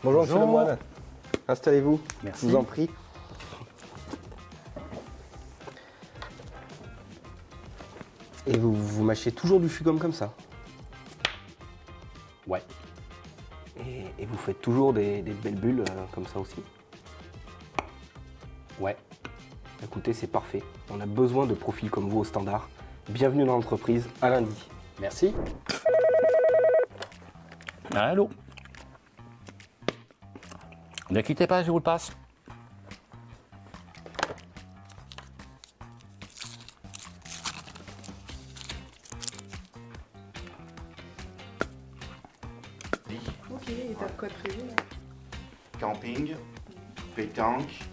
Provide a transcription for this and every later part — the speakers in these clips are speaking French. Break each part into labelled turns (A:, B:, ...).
A: Bonjour, Monsieur Lemoine. Installez-vous.
B: Merci.
A: Je vous en prie. Et vous mâchez toujours du chewing-gum comme ça?
B: Ouais.
A: Et vous faites toujours des belles bulles comme ça aussi?
B: Ouais.
A: Écoutez, c'est parfait. On a besoin de profils comme vous au standard. Bienvenue dans l'entreprise, à lundi.
B: Merci. Allô? Ne quittez pas, je vous le passe.
C: Ok, et t'as quoi de prévu là?
D: Camping, pétanque,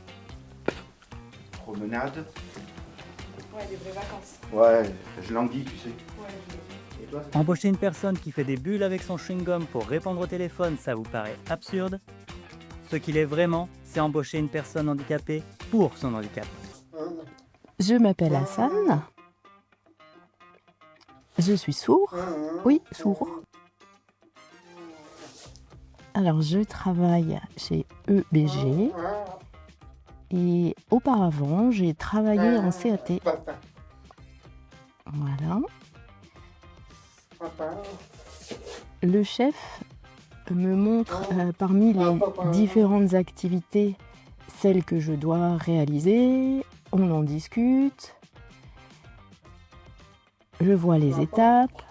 D: promenade.
C: Ouais, des vraies vacances.
D: Ouais, je languis, tu sais.
C: Ouais,
D: Et toi?
E: Embaucher une personne qui fait des bulles avec son chewing-gum pour répondre au téléphone, ça vous paraît absurde? Ce qu'il est vraiment, c'est embaucher une personne handicapée pour son handicap.
F: Je m'appelle Hassan. Je suis sourd. Oui, sourd. Alors, je travaille chez EBG. Et auparavant, j'ai travaillé en CAT. Voilà. Le chef me montre parmi les différentes activités celles que je dois réaliser. On en discute. Je vois les étapes.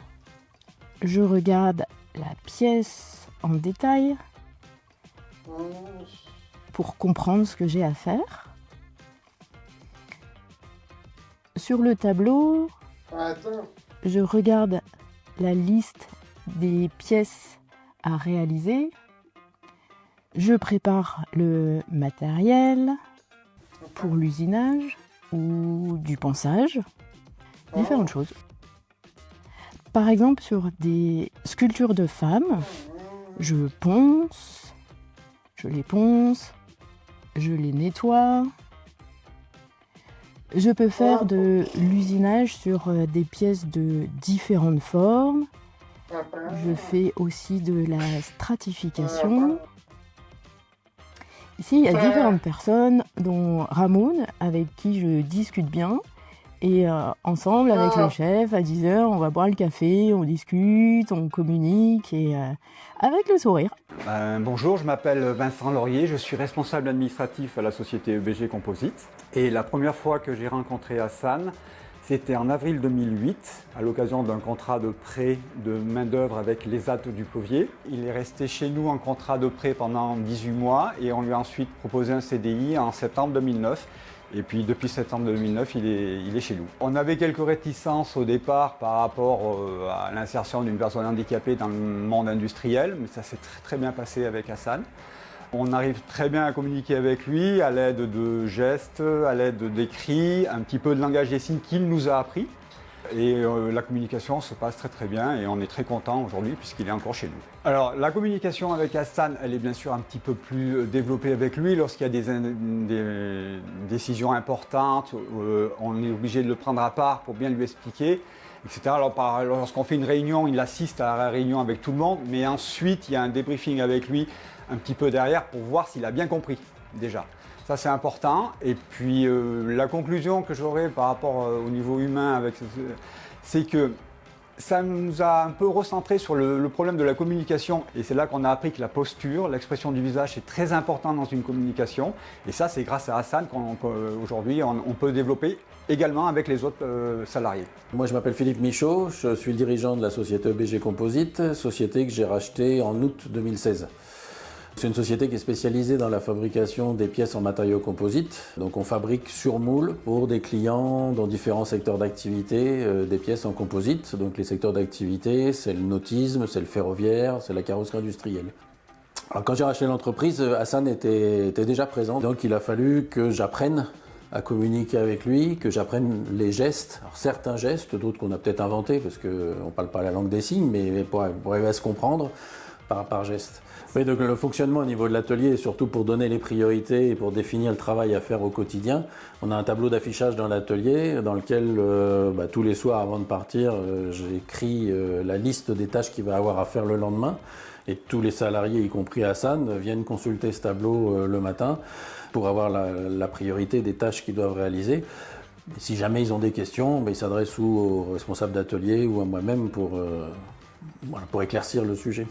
F: Je regarde la pièce en détail pour comprendre ce que j'ai à faire. Sur le tableau, je regarde la liste des pièces à réaliser. Je prépare le matériel pour l'usinage ou du ponçage, différentes choses. Par exemple, sur des sculptures de femmes, je ponce, je les ponce, je les nettoie. Je peux faire de l'usinage sur des pièces de différentes formes. Je fais aussi de la stratification. Ici, il y a différentes personnes, dont Ramon, avec qui je discute bien. Et ensemble, avec le chef, à 10h, on va boire le café, on discute, on communique, et avec le sourire.
G: Bonjour, je m'appelle Vincent Laurier, je suis responsable administratif à la société EBG Composite. Et la première fois que j'ai rencontré Hassan, c'était en avril 2008, à l'occasion d'un contrat de prêt de main-d'œuvre avec l'ESAT du Pauvier. Il est resté chez nous en contrat de prêt pendant 18 mois et on lui a ensuite proposé un CDI en septembre 2009. Et puis depuis septembre 2009, il est chez nous. On avait quelques réticences au départ par rapport à l'insertion d'une personne handicapée dans le monde industriel, mais ça s'est très bien passé avec Hassan. On arrive très bien à communiquer avec lui à l'aide de gestes, à l'aide d'écrits, un petit peu de langage des signes qu'il nous a appris. Et la communication se passe très bien et on est très content aujourd'hui puisqu'il est encore chez nous. Alors la communication avec Hassan, elle est bien sûr un petit peu plus développée avec lui lorsqu'il y a des décisions importantes, on est obligé de le prendre à part pour bien lui expliquer, etc. Alors lorsqu'on fait une réunion, il assiste à la réunion avec tout le monde, mais ensuite il y a un débriefing avec lui un petit peu derrière pour voir s'il a bien compris déjà. Ça c'est important. Et puis la conclusion que j'aurais par rapport au niveau humain, c'est que ça nous a un peu recentré sur le problème de la communication. Et c'est là qu'on a appris que la posture, l'expression du visage est très important dans une communication. Et ça c'est grâce à Hassan qu'aujourd'hui on peut développer également avec les autres salariés.
H: Moi je m'appelle Philippe Michaud, je suis le dirigeant de la société EBG Composite, société que j'ai rachetée en août 2016. C'est une société qui est spécialisée dans la fabrication des pièces en matériaux composites. Donc on fabrique sur moule pour des clients dans différents secteurs d'activité des pièces en composite. Donc les secteurs d'activité, c'est le nautisme, c'est le ferroviaire, c'est la carrosserie industrielle. Alors quand j'ai racheté l'entreprise, Hassan était déjà présent. Donc il a fallu que j'apprenne à communiquer avec lui, que j'apprenne les gestes. Alors certains gestes, d'autres qu'on a peut-être inventés parce qu'on ne parle pas la langue des signes, mais pour arriver à se comprendre. par geste. Oui, donc le fonctionnement au niveau de l'atelier, surtout pour donner les priorités et pour définir le travail à faire au quotidien, on a un tableau d'affichage dans l'atelier dans lequel tous les soirs avant de partir, j'écris la liste des tâches qu'il va avoir à faire le lendemain. Et tous les salariés, y compris Hassan, viennent consulter ce tableau le matin pour avoir la priorité des tâches qu'ils doivent réaliser. Et si jamais ils ont des questions, ils s'adressent ou au responsable d'atelier ou à moi-même pour éclaircir le sujet.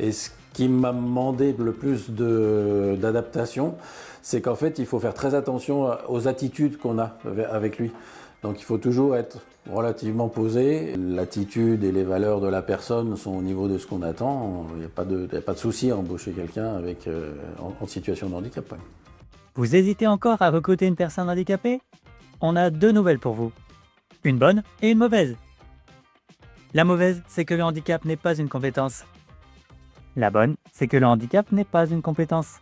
H: Et ce qui m'a demandé le plus d'adaptation, c'est qu'en fait, il faut faire très attention aux attitudes qu'on a avec lui. Donc il faut toujours être relativement posé. L'attitude et les valeurs de la personne sont au niveau de ce qu'on attend. Il n'y a pas de souci à embaucher quelqu'un en situation de handicap. Ouais.
E: Vous hésitez encore à recruter une personne handicapée ? On a 2 nouvelles pour vous. Une bonne et une mauvaise. La mauvaise, c'est que le handicap n'est pas une compétence. La bonne, c'est que le handicap n'est pas une compétence.